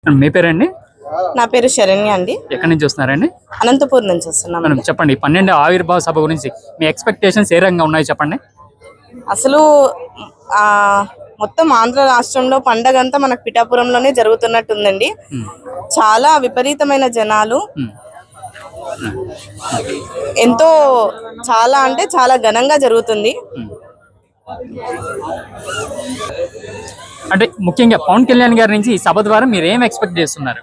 మీ పేరండి? నా పేరు శరణ్య అండి. ఎక్కడి నుంచి వస్తున్నారండి? అనంతపూర్ నుంచి వస్తున్నాం. మనం చెప్పండి 12వ ఆవిర్భావ సభ గురించి మీ ఎక్స్‌పెక్టేషన్స్ ఏ రకంగా ఉన్నాయి చెప్పండి. అసలు మొత్తం ఆంధ్ర రాష్ట్రంలో పండగంతా మనకు పిఠాపురంలోనే జరుగుతున్నట్టుందండి. చాలా విపరీతమైన జనాలు, ఎంతో చాలా అంటే చాలా ఘనంగా జరుగుతుంది. అంటే ముఖ్యంగా పవన్ కళ్యాణ్ గారి నుంచి ఈ సభ ద్వారా మీరు ఏం ఎక్స్పెక్ట్ చేస్తున్నారు?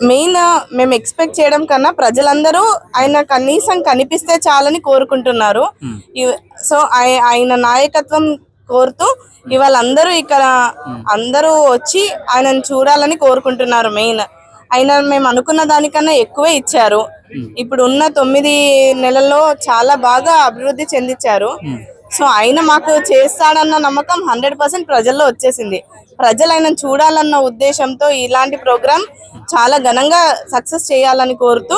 మెయిన్ మేము ఎక్స్పెక్ట్ చేయడం కన్నా ప్రజలందరూ ఆయన కనీసం కనిపిస్తే చాలని కోరుకుంటున్నారు. సో ఆయన నాయకత్వం కోరుతూ ఇవాళ అందరూ ఇక్కడ అందరూ వచ్చి ఆయనను చూడాలని కోరుకుంటున్నారు. మెయిన్ ఆయన మేము అనుకున్న దానికన్నా ఎక్కువే ఇచ్చారు. ఇప్పుడు ఉన్న 9 నెలల్లో చాలా బాగా అభివృద్ధి చెందించారు. సో ఆయన మాకు చేస్తాడన్న నమ్మకం 100% ప్రజల్లో వచ్చేసింది. ప్రజలు ఆయన చూడాలన్న ఉద్దేశంతో ఇలాంటి ప్రోగ్రామ్ చాలా ఘనంగా సక్సెస్ చేయాలని కోరుతూ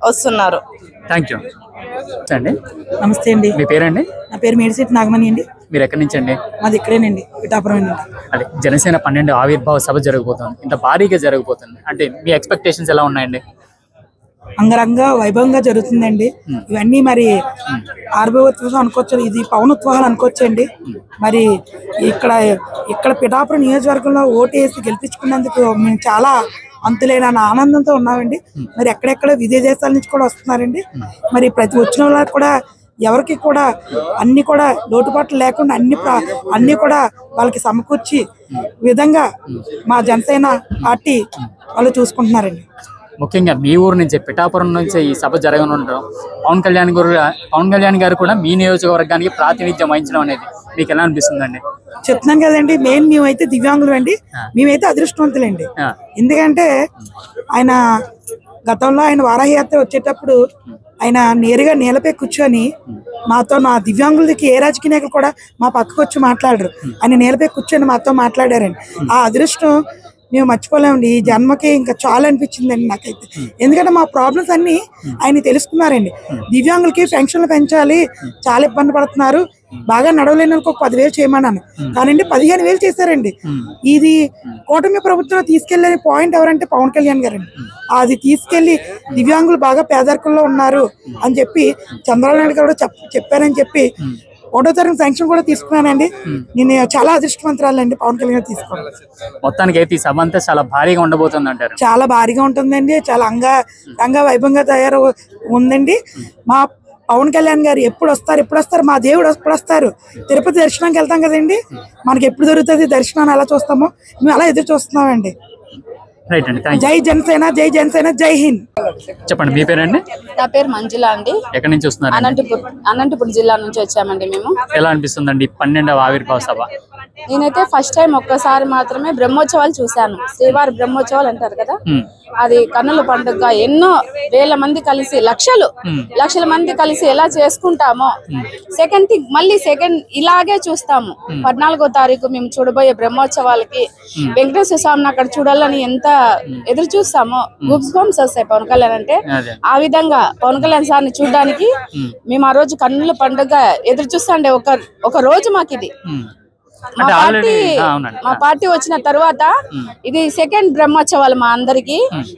వస్తున్నారు. థ్యాంక్ యూ అండి. నమస్తే అండి. మీ పేరండి? నా పేరు మేడిశెట్టి నాగమణి అండి. మీరు ఎక్కడి నుంచి అండి? మాది ఇక్కడేనండి, పిఠాపురం అండి. అదే జనసేన 12వ ఆవిర్భావ సభ జరగబోతుంది, ఇంత భారీగా జరగబోతుంది అంటే మీ ఎక్స్పెక్టేషన్స్ ఎలా ఉన్నాయండి? అంగరంగ వైభవంగా జరుగుతుందండి. ఇవన్నీ మరి ఆర్భవోత్సవం అనుకోవచ్చు, ఇది పవనోత్సవాలు అనుకోవచ్చు అండి. మరి ఇక్కడ పిఠాపురం నియోజకవర్గంలో ఓటు వేసి గెలిపించుకున్నందుకు మేము చాలా అంతులేని ఆనందంతో ఉన్నామండి. మరి ఎక్కడెక్కడ విదేశాల నుంచి కూడా వస్తున్నారండి. మరి ప్రతి వచ్చిన వాళ్ళకి కూడా ఎవరికి కూడా అన్ని కూడా లోటుపాట్లు లేకుండా అన్ని కూడా వాళ్ళకి సమకూర్చి విధంగా మా జనసేన పార్టీ వాళ్ళు చూసుకుంటున్నారండి. ముఖ్యంగా మీ ఊరు నుంచి పిఠాపురం నుంచి ఈ సభ జరగనుండడం, పవన్ కళ్యాణ్ గారు కూడా మీ నియోజకవర్గానికి ప్రాతినిధ్యం వహించడం అనేది మీకు ఎలా అనిపిస్తుందండి? చెప్తున్నాను కదండి, మేమైతే దివ్యాంగులు అండి, మేమైతే అదృష్టవంతులండి. ఎందుకంటే ఆయన గతంలో ఆయన వారాహయాత్ర వచ్చేటప్పుడు ఆయన నేరుగా నేలపై కూర్చొని మాతో, మా దివ్యాంగులకి ఏ రాజకీయ నాయకులు కూడా మా పక్కకు వచ్చి మాట్లాడరు, ఆయన నేలపై కూర్చొని మాతో మాట్లాడారండి. ఆ అదృష్టం మేము మర్చిపోలేమండి. ఈ జన్మకి ఇంకా చాలా అనిపించిందండి నాకైతే. ఎందుకంటే మా ప్రాబ్లమ్స్ అన్ని ఆయన తెలుసుకున్నారండి. దివ్యాంగులకి పెన్షన్లు పెంచాలి, చాలా ఇబ్బంది పడుతున్నారు, బాగా నడవలేని వాళ్ళకి ఒక 10,000 చేయమన్నాను, కానీ 15,000 చేశారండి. ఇది కూటమి ప్రభుత్వం తీసుకెళ్లే పాయింట్ ఎవరంటే పవన్ కళ్యాణ్ గారండి. అది తీసుకెళ్లి దివ్యాంగులు బాగా పేదరికంలో ఉన్నారు అని చెప్పి చంద్రబాబు నాయుడు గారు చెప్పారని చెప్పి 1వ తరగతి శాంక్షన్ కూడా తీసుకున్నానండి. నేను చాలా అదృష్టవంతురాలండి పవన్ కళ్యాణ్ తీసుకోవాలి. మొత్తానికి అయితే ఈ సభ అంతా చాలా భారీగా ఉండబోతుంది అంటారు? చాలా భారీగా ఉంటుందండి, చాలా అంగ వైభవంగా తయారు ఉందండి. మా పవన్ కళ్యాణ్ గారు ఎప్పుడు వస్తారు, మా దేవుడు ఎప్పుడు వస్తారు, తిరుపతి దర్శనానికి వెళ్తాం కదండి, మనకి ఎప్పుడు దొరుకుతుంది దర్శనాన్ని అలా చూస్తాము, మేము అలా ఎదురు చూస్తున్నామండి. జై జనసేన, జై జనసేన, జై హింద్. చెప్పండి మీ పేరండి? నా పేరు మంజుల అండి. ఎక్కడి నుంచి వస్తున్నారు? అనంతపురం జిల్లా నుంచి వచ్చామండి మేము. ఎలా అనిపిస్తుందండి 12వ ఆవిర్భావ సభ? నేనైతే ఫస్ట్ టైం ఒక్కసారి మాత్రమే బ్రహ్మోత్సవాలు చూశాను. శ్రీవారి బ్రహ్మోత్సవాలు అంటారు కదా, అది కన్నుల పండుగ ఎన్నో వేల మంది కలిసి లక్షల మంది కలిసి ఎలా చేసుకుంటామో సెకండ్ థింగ్ మళ్ళీ ఇలాగే చూస్తాము. 14వ తారీఖు మేము చూడబోయే బ్రహ్మోత్సవాలకి వెంకటేశ్వర స్వామిని అక్కడ చూడాలని ఎంత ఎదురు చూస్తామో, గూప్స్ బంప్స్ వస్తాయి పవన్ కళ్యాణ్ అంటే. ఆ విధంగా పవన్ కళ్యాణ్ సార్ని చూడడానికి మేము ఆ రోజు కన్నుల పండుగ ఎదురు చూస్తాండే ఒక రోజు మాకు ఇది. మా పార్టీ వచ్చిన తర్వాత ఇది సెకండ్ బ్రహ్మోత్సవాలు మా అందరికి.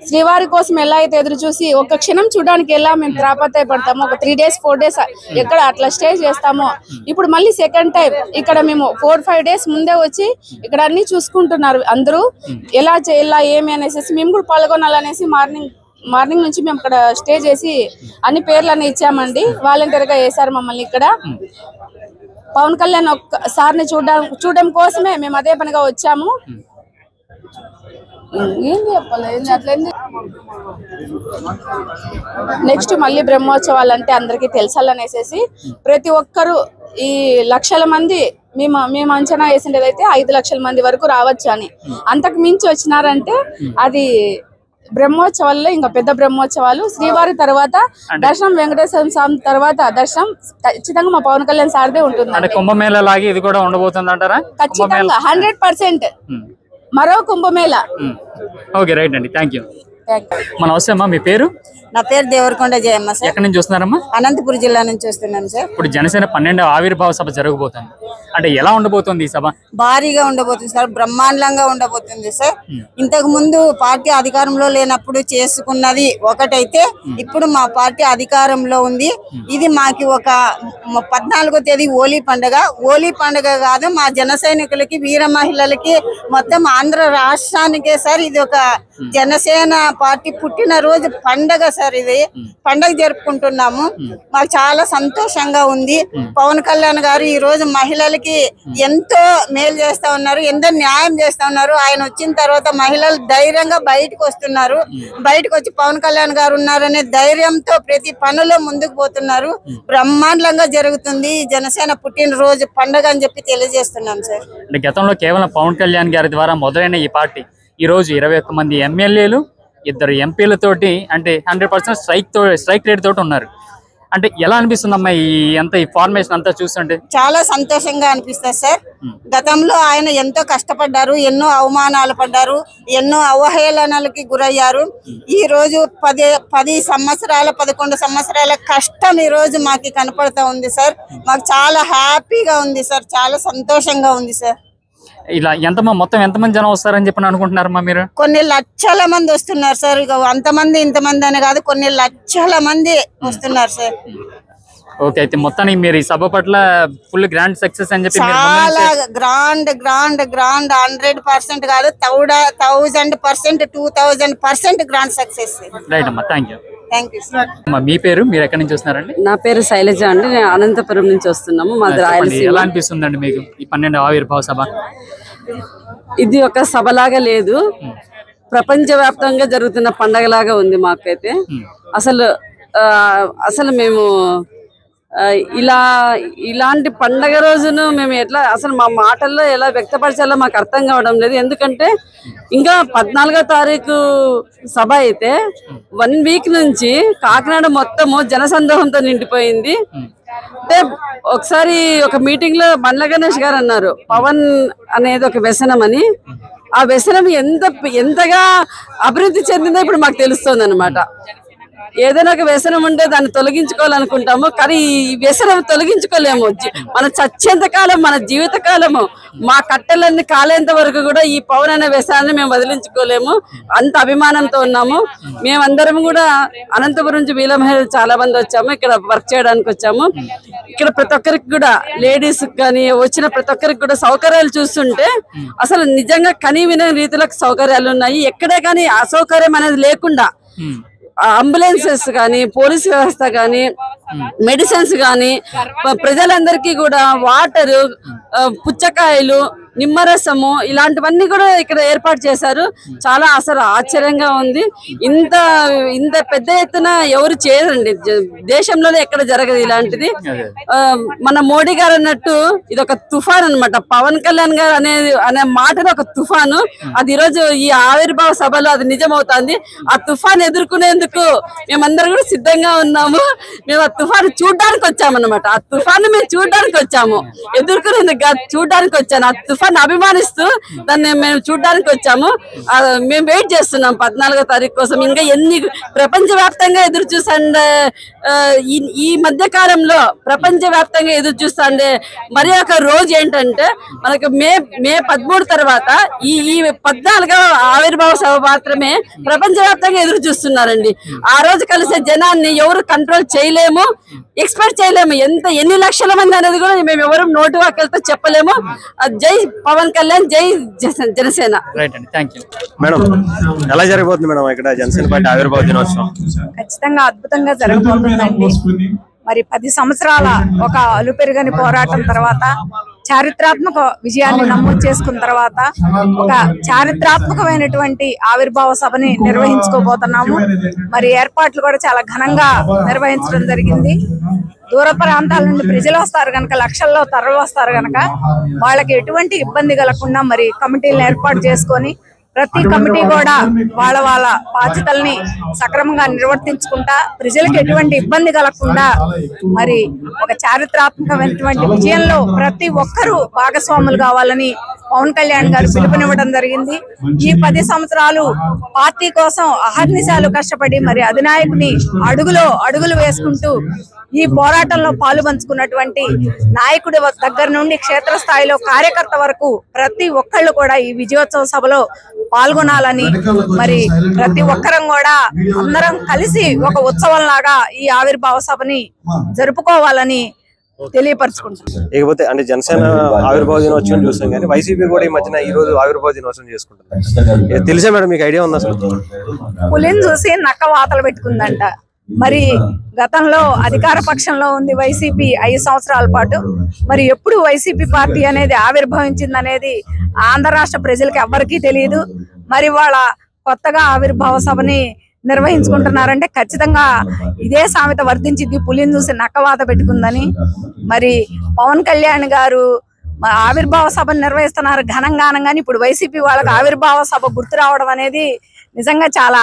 శ్రీవారి కోసం ఎలా అయితే ఎదురు చూసి ఒక క్షణం చూడడానికి ఎలా మేము త్రాపత్రయ పడతామో, ఒక 3 days 4 days ఎక్కడ అట్లా స్టే చేస్తామో, ఇప్పుడు మళ్ళీ సెకండ్ టైం ఇక్కడ మేము 4-5 days ముందే వచ్చి ఇక్కడ అన్ని చూసుకుంటున్నారు అందరూ. ఎలా చేయాలా ఏమి అనేసి మేము కూడా పాల్గొనాలనేసి మార్నింగ్ నుంచి మేము ఇక్కడ స్టే చేసి అన్ని పేర్లన్నీ ఇచ్చామండి. వాలంటీర్ గా వేశారు మమ్మల్ని ఇక్కడ. పవన్ కళ్యాణ్ సార్ని చూడడం కోసమే మేము అదే పనిగా వచ్చాము. ఏం చెప్పాలి అట్లయింది. నెక్స్ట్ మళ్ళీ బ్రహ్మోత్సవాలు అంటే అందరికీ తెలుసాలనేసి ప్రతి ఒక్కరు ఈ లక్షల మంది మేము అంచనా వేసిండేదైతే 5 లక్షల మంది వరకు రావచ్చు అని. అంతకు మించి వచ్చినారంటే అది బ్రహ్మోత్సవాల్లో ఇంకా పెద్ద బ్రహ్మోత్సవాలు. శ్రీవారి తర్వాత దర్శనం, వెంకటేశ్వర స్వామి తర్వాత దర్శనం ఖచ్చితంగా మా పవన్ కళ్యాణ్ సార్దే ఉంటుంది. కుంభమేళా లాగా ఇది కూడా ఉండబోతుంది అంటారా? ఖచ్చితంగా 100% మరో కుంభమేళా. ఓకే, రైట్ అండి, థ్యాంక్ యూ. మన అవసరమ్మా మీ పేరు? నా పేరు దేవరకొండ జయమ్మ సార్. ఎక్కడి నుంచి చూస్తున్నారమ్మా? అనంతపురం జిల్లా నుంచి వస్తున్నాను సార్. ఇప్పుడు జనసేన 12వ ఆవిర్భావ సభ జరగబోతుంది, అంటే ఎలా ఉండబోతుంది ఈ సభ? భారీగా ఉండబోతుంది సార్, బ్రహ్మాండంగా ఉండబోతుంది సార్. ఇంతకు ముందు పార్టీ అధికారంలో లేనప్పుడు చేసుకున్నది ఒకటైతే ఇప్పుడు మా పార్టీ అధికారంలో ఉంది. ఇది మాకి ఒక 14వ తేదీ హోలీ పండుగ. హోలీ పండుగ కాదు, మా జన సైనికులకి, వీర మహిళలకి, మొత్తం ఆంధ్ర రాష్ట్రానికే సార్ ఇది ఒక జనసేన పార్టీ పుట్టినరోజు పండగ సార్. ఇది పండగ జరుపుకుంటున్నాము. మాకు చాలా సంతోషంగా ఉంది. పవన్ కళ్యాణ్ గారు ఈ రోజు మహిళలకి ఎంతో మేలు చేస్తా ఉన్నారు, ఎంతో న్యాయం చేస్తా ఉన్నారు. ఆయన వచ్చిన తర్వాత మహిళలు ధైర్యంగా బయటకు వస్తున్నారు. బయటకు వచ్చి పవన్ కళ్యాణ్ గారు ఉన్నారనే ధైర్యంతో ప్రతి పనిలో ముందుకు పోతున్నారు. బ్రహ్మాండంగా జరుగుతుంది ఈ జనసేన పుట్టినరోజు పండగ అని చెప్పి తెలియజేస్తున్నాం సార్. అంటే గతంలో కేవలం పవన్ కళ్యాణ్ గారి ద్వారా మొదలైన ఈ పార్టీ ఈ రోజు 21 మంది ఎమ్మెల్యేలు, 2 ఎంపీలతోటి అంటే 100% స్ట్రైక్ రేట్ తోటి ఉన్నారు. అంటే ఎలా అనిపిస్తుందమ్మా ఈ ఫార్మేషన్ అంతా చూస్తుంటే? చాలా సంతోషంగా అనిపిస్తుంది సార్. గతంలో ఆయన ఎంతో కష్టపడ్డారు, ఎన్నో అవమానాలు పడ్డారు, ఎన్నో అవహేళనలకి గురయ్యారు. ఈ రోజు 10 సంవత్సరాల 11 సంవత్సరాల కష్టం ఈ రోజు మాకు కనపడతా ఉంది సార్. మాకు చాలా హ్యాపీగా ఉంది సార్, చాలా సంతోషంగా ఉంది సార్. ఇలా మొత్తం ఎంతమంది జనం వస్తారని చెప్పి అనుకుంటున్నారమ్మా మీరు? కొన్ని లక్షల మంది వస్తున్నారు సార్. ఇక అంతమంది ఇంతమంది అని కాదు, కొన్ని లక్షల మంది వస్తున్నారు సార్. ఓకే, అయితే మొత్తానికి మీరు ఈ సభ పట్ల ఫుల్ గ్రాండ్ సక్సెస్ అని చెప్పి చాలా గ్రాండ్ 100% కాదు, 1000%, 2000% గ్రాండ్ సక్సెస్. రైట్ అమ్మా, thank you. Thank you sir. మీ పేరు? మీరు ఎక్కడి నుంచి వస్తున్నారండి? నా పేరు శైలజ అండి, నేను అనంతపురం నుంచి వస్తున్నాము. మాది రాయలసీమ. ఎలా అనిపిస్తుందండి మీకు ఈ 12వ ఆవిర్భావ సభ? ఇది ఒక సభలాగా లేదు, ప్రపంచవ్యాప్తంగా జరుగుతున్న పండగలాగా ఉంది మాకైతే. అసలు మేము ఇలాంటి పండగ రోజును మేము ఎట్లా అసలు మా మాటల్లో ఎలా వ్యక్తపరచాలో మాకు అర్థం కావడం లేదు. ఎందుకంటే ఇంకా 14వ తారీఖు సభ అయితే 1 వీక్ నుంచి కాకినాడ మొత్తము జనసందోహంతో నిండిపోయింది. అంటే ఒకసారి ఒక మీటింగ్ లో బండ్ల గణేష్ గారు అన్నారు, పవన్ అనేది ఒక వ్యసనం అని. ఆ వ్యసనం ఎంతగా అభివృద్ధి చెందిందో ఇప్పుడు మాకు తెలుస్తుంది అన్నమాట. ఏదైనా ఒక వ్యసనం ఉంటే దాన్ని తొలగించుకోవాలనుకుంటాము, కానీ ఈ వ్యసనం తొలగించుకోలేము. మన చచ్చేంత కాలం, మన జీవిత కాలము, మా కట్టెలన్నీ కాలేంత వరకు కూడా ఈ పవన్ అనే వ్యసనాన్ని మేము వదిలించుకోలేము. అంత అభిమానంతో ఉన్నాము. మేమందరం కూడా అనంతపురం నుంచి వీల మహిళలు చాలా మంది వచ్చాము, ఇక్కడ వర్క్ చేయడానికి వచ్చాము. ఇక్కడ ప్రతి ఒక్కరికి కూడా, లేడీస్ కానీ వచ్చిన ప్రతి ఒక్కరికి కూడా సౌకర్యాలు చూస్తుంటే అసలు నిజంగా కనీ వినే రీతిలో సౌకర్యాలు ఉన్నాయి. ఎక్కడే కానీ అసౌకర్యం అనేది లేకుండా అంబులెన్సెస్ కానీ, పోలీస్ వ్యవస్థ కానీ, మెడిసిన్స్ కానీ, ప్రజలందరికీ కూడా వాటరు, పుచ్చకాయలు, నిమ్మరసము ఇలాంటివన్నీ కూడా ఇక్కడ ఏర్పాటు చేశారు. చాలా అసలు ఆశ్చర్యంగా ఉంది. ఇంత పెద్ద ఎత్తున ఎవరు చేయరండి, దేశంలోనే ఎక్కడ జరగదు ఇలాంటిది. మన మోడీ గారు అన్నట్టు ఇది ఒక తుఫాన్ అన్నమాట. పవన్ కళ్యాణ్ గారు అనే మాటలో ఒక తుఫాను. అది ఈరోజు ఈ ఆవిర్భావ సభలో అది నిజమవుతుంది. ఆ తుఫాన్ ఎదుర్కొనేందుకు మేమందరం కూడా సిద్ధంగా ఉన్నాము. మేము ఆ తుఫాను చూడడానికి వచ్చామన్నమాట. ఆ తుఫాను మేము చూడడానికి వచ్చాము, ఎదుర్కొనేందుకు చూడడానికి వచ్చాను. ఆ తుఫాన్ అభిమానిస్తూ దాన్ని మేము చూడడానికి వచ్చాము. మేము వెయిట్ చేస్తున్నాం 14వ తారీఖు కోసం. ఇంకా ఎన్ని ప్రపంచవ్యాప్తంగా ఎదురు చూసండే ఈ మధ్య కాలంలో ప్రపంచవ్యాప్తంగా ఎదురు చూస్తాండే మరి ఒక రోజు ఏంటంటే మనకు మే 13 తర్వాత ఈ 14వ ఆవిర్భావ సభ మాత్రమే ప్రపంచవ్యాప్తంగా ఎదురు చూస్తున్నారండి. ఆ రోజు కలిసే జనాన్ని ఎవరు కంట్రోల్ చేయలేము, ఎక్స్పెక్ట్ చేయలేము. ఎన్ని లక్షల మంది అనేది కూడా మేము ఎవరు నోటి వాక్యాలతో చెప్పలేము. జై పవన్ కళ్యాణ్, జై జనసేన. మేడం, ఎలా జరగబోతుంది మేడం ఇక్కడ జనసేన పార్టీ ఆవిర్భావ దినోత్సవం? ఖచ్చితంగా అద్భుతంగా జరగబోతుందండి. మరి 10 సంవత్సరాల ఒక అలుపెరుగని పోరాటం తర్వాత, చారిత్రాత్మక విజయాన్ని నమోదు చేసుకున్న తర్వాత ఒక చారిత్రాత్మకమైనటువంటి ఆవిర్భావ సభని నిర్వహించుకోబోతున్నాము. మరి ఏర్పాట్లు కూడా చాలా ఘనంగా నిర్వహించడం జరిగింది. దూర ప్రాంతాల నుండి ప్రజలు వస్తారు కనుక, లక్షల్లో తరలి వస్తారు కనుక వాళ్ళకి ఎటువంటి ఇబ్బంది కలగకుండా మరి కమిటీలను ఏర్పాటు చేసుకొని ప్రతి కమిటీ కూడా వాళ్ళ వాళ్ళ బాధ్యతల్ని సక్రమంగా నిర్వర్తించుకుంటా ప్రజలకు ఎటువంటి ఇబ్బంది కలగకుండా మరి ఒక చారిత్రాత్మకమైనటువంటి విజయంలో ప్రతి ఒక్కరూ భాగస్వాములు కావాలని పవన్ కళ్యాణ్ గారు పిలుపునివ్వడం జరిగింది. ఈ 10 సంవత్సరాలు పార్టీ కోసం అహర్నిశాలు కష్టపడి మరి అధినాయకుని అడుగులు వేసుకుంటూ ఈ పోరాటంలో పాలు పంచుకున్నటువంటి నాయకుడి దగ్గర నుండి క్షేత్రస్థాయిలో కార్యకర్త వరకు ప్రతి ఒక్కళ్ళు కూడా ఈ విజయోత్సవ సభలో పాల్గొనాలని మరి ప్రతి ఒక్కరం కూడా అందరం కలిసి ఒక ఉత్సవం లాగా ఈ ఆవిర్భావ సభని జరుపుకోవాలని తెలియపరచుకుంటున్నాం. ఇకపోతే అంటే జనసేన ఆవిర్భావ దినోత్సవం చూసాం కానీ వైసీపీ కూడా ఈ మధ్యన ఈ రోజు ఆవిర్భావ దినోత్సవం చేసుకుంటారు. తెలుసా మేడం, మీకు ఐడియా ఉందా? అసలు పులిని చూసి నక్క వాతలు పెట్టుకుందంట. మరి గతంలో అధికార పక్షంలో ఉంది వైసీపీ 5 సంవత్సరాల పాటు. మరి ఎప్పుడు వైసీపీ పార్టీ అనేది ఆవిర్భవించింది అనేది ఆంధ్ర రాష్ట్ర ప్రజలకు ఎవ్వరికీ తెలియదు. మరి వాళ్ళ కొత్తగా ఆవిర్భావ సభని నిర్వహించుకుంటున్నారంటే ఖచ్చితంగా ఇదే సామెత వర్తించింది, పులిని చూసి నక్కవాత పెట్టుకుందని. మరి పవన్ కళ్యాణ్ గారు ఆవిర్భావ సభను నిర్వహిస్తున్నారు ఘనంగానంగాని ఇప్పుడు వైసీపీ వాళ్ళకి ఆవిర్భావ సభ గుర్తు రావడం అనేది నిజంగా చాలా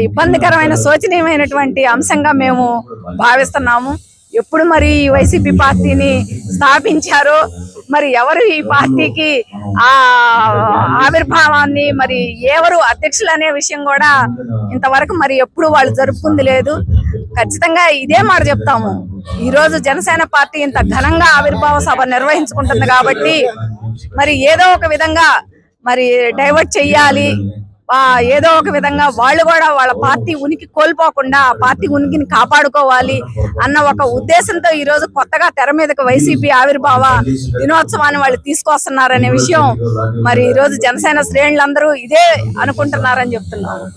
ఇబ్బందికరమైన శోచనీయమైనటువంటి అంశంగా మేము భావిస్తున్నాము. ఎప్పుడు మరి వైసీపీ పార్టీని స్థాపించారో మరి ఎవరు ఈ పార్టీకి ఆ ఆవిర్భావాన్ని మరి ఎవరు అధ్యక్షులు అనే విషయం కూడా ఇంతవరకు మరి ఎప్పుడు వాళ్ళు జరుపుకుంది లేదు. ఖచ్చితంగా ఇదే మాట చెప్తాము, ఈ రోజు జనసేన పార్టీ ఇంత ఘనంగా ఆవిర్భావ సభ నిర్వహించుకుంటుంది కాబట్టి మరి ఏదో ఒక విధంగా మరి డైవర్ట్ చెయ్యాలి, ఏదో ఒక విధంగా వాళ్ళు కూడా వాళ్ళ పార్టీ ఉనికి కోల్పోకుండా పార్టీ ఉనికిని కాపాడుకోవాలి అన్న ఒక ఉద్దేశంతో ఈ రోజు కొత్తగా తెర మీదకి వైసీపీ ఆవిర్భావ దినోత్సవాన్ని వాళ్ళు తీసుకొస్తున్నారనే విషయం మరి ఈ రోజు జనసేన శ్రేణులందరూ ఇదే అనుకుంటున్నారని చెప్తున్నారు.